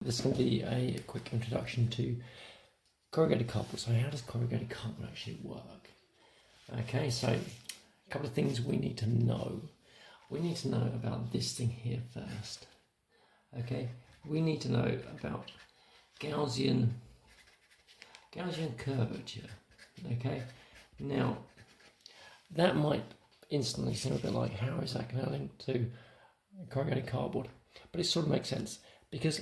This is going to be a quick introduction to corrugated cardboard. So how does corrugated cardboard actually work? Okay, so a couple of things we need to know. We need to know about this thing here first. Okay, we need to know about Gaussian curvature. Okay, now that might instantly seem a bit like, how is that going to link to corrugated cardboard? But it sort of makes sense because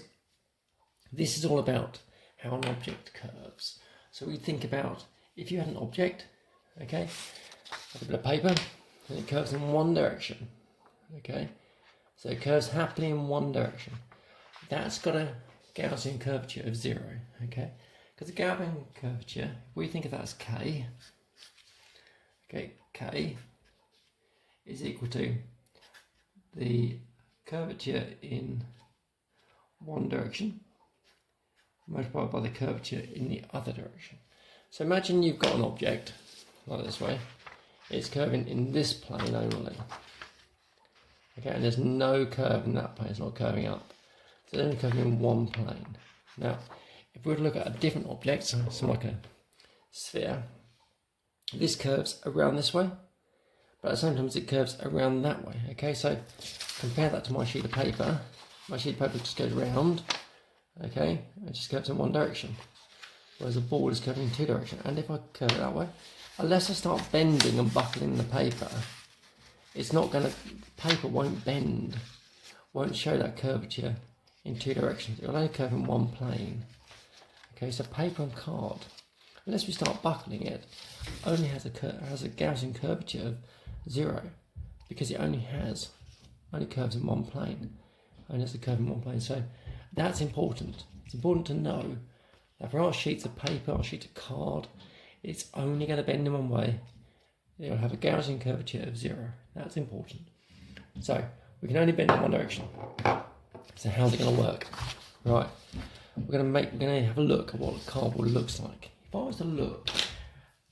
this is all about how an object curves. So we think about, if you had an object, okay, like a bit of paper, and it curves in one direction, okay, so it curves happily in one direction. That's got a Gaussian curvature of 0, okay, because the Gaussian curvature, if we think of that as k, okay, k is equal to the curvature in one direction multiplied by the curvature in the other direction. So imagine you've got an object like this way. It's curving in this plane only. Okay, and there's no curve in that plane. It's not curving up. So it's only curving in one plane. Now, if we were to look at a different object, so like a sphere, this curves around this way, but at the same time it curves around that way. Okay, so compare that to my sheet of paper. My sheet of paper just goes round. Okay, it just curves in one direction, whereas the ball is curving in two directions. And if I curve it that way, unless I start bending and buckling the paper, it's not going to, paper won't bend, won't show that curvature in two directions. It will only curve in one plane. Okay, so paper and card, unless we start buckling it, only has a Gaussian curvature of 0, because it only curves in one plane. Only has a curve in one plane. So that's important. It's important to know that for our sheets of paper, our sheets of card, it's only going to bend in one way. It'll have a Gaussian curvature of 0. That's important. So we can only bend in one direction. So how's it going to work? Right. We're going to have a look at what cardboard looks like. If I was to look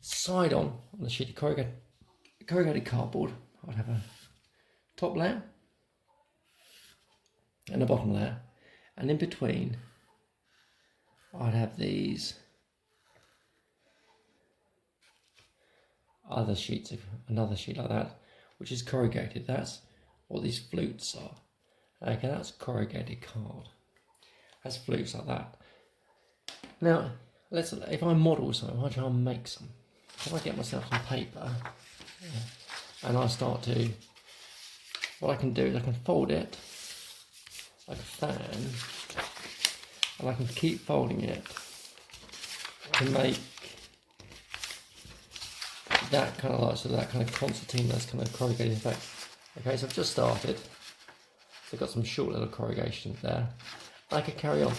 side on the sheet of corrugated cardboard, I'd have a top layer and a bottom layer, and in between I'd have these other sheets of another sheet like that, which is corrugated. That's what these flutes are. Okay, that's corrugated card. That's flutes like that. Now, if I model something, if I try and make some, if I get myself some paper and I start to, what I can do is I can fold it like a fan, and I can keep folding it to make that kind of like, so that kind of concertina, that's kind of corrugated effect. Okay, so I've just started, so I've got some short little corrugations there. I could carry on,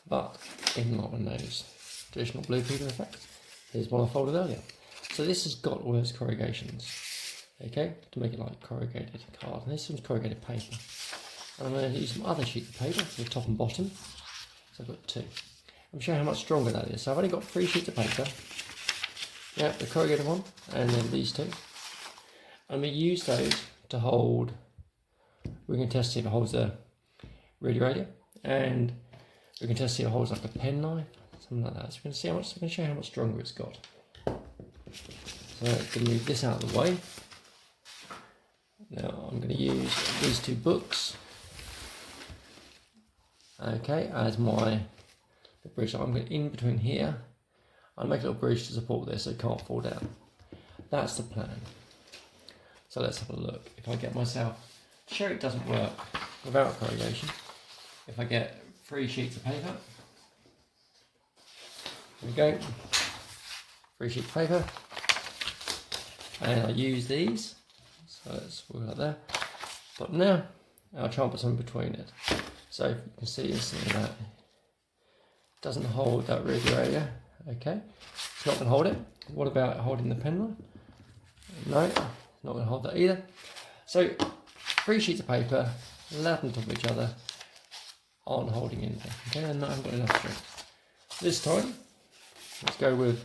but in not one of those traditional blue paper effects. Here's one I folded earlier. So this has got all those corrugations, okay, to make it like corrugated card. And this one's corrugated paper. And I'm going to use some other sheets of paper for the top and bottom. So I've got 2. I'm showing how much stronger that is. So I've only got 3 sheets of paper. Yeah, the corrugated one, and then these 2. And we use those to hold, we can test if it holds a radio, and we can test if it holds like a pen knife, something like that. So we can show you how much stronger it's got. So I'm going to move this out of the way. Now I'm going to use these 2 books, okay, as my bridge. I'm going in between here. I'll make a little bridge to support this so it can't fall down. That's the plan. So let's have a look. If I get myself, sure it doesn't work without corrugation. If I get 3 sheets of paper, there we go, 3 sheets of paper, and I use these, so let's work like that. But now, I'll try and put something between it. So you can see instantly that it doesn't hold that rigid area, okay, it's not going to hold it. What about holding the pen knife? No, it's not going to hold that either. So 3 sheets of paper, lapped on top of each other, aren't holding anything. Okay, and I haven't got enough strength. This time, let's go with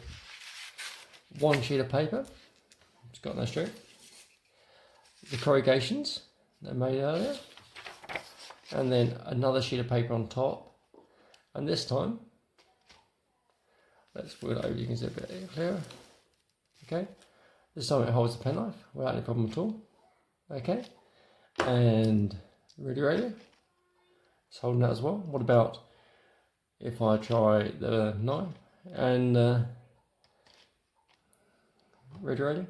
1 sheet of paper. It's got no strength. The corrugations that I made earlier, and then another sheet of paper on top. And this time, let's put it over, you can see a bit clearer. Okay, this time it holds the penknife without any problem at all. Okay, and radio, it's holding that as well. What about if I try the knife and radio, and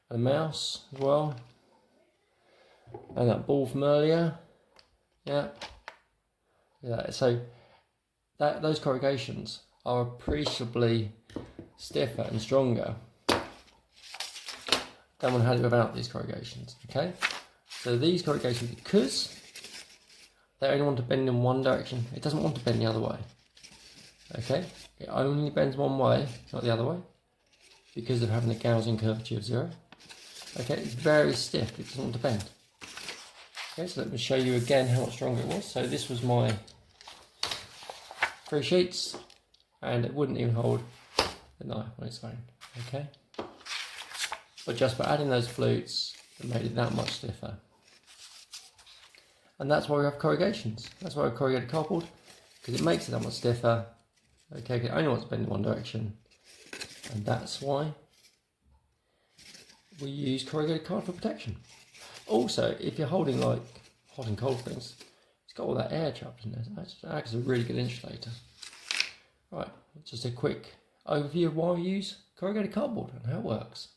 the mouse as well, and that ball from earlier? Yeah, so those corrugations are appreciably stiffer and stronger than one had it without these corrugations. Okay, so these corrugations, because they only want to bend in one direction, it doesn't want to bend the other way. Okay, it only bends one way, not the other way, because of having a Gaussian curvature of 0. Okay, it's very stiff, it doesn't want to bend. Okay, so let me show you again how much stronger it was. So this was my 3 sheets, and it wouldn't even hold the knife on its own. Okay, but just by adding those flutes, it made it that much stiffer. And that's why we have corrugations. That's why we have corrugated cardboard, because it makes it that much stiffer. Okay, it only wants to bend in one direction, and that's why we use corrugated card for protection. Also, if you're holding like hot and cold things, it's got all that air trapped in there. It acts as a really good insulator. Right, just a quick overview of why we use corrugated cardboard and how it works.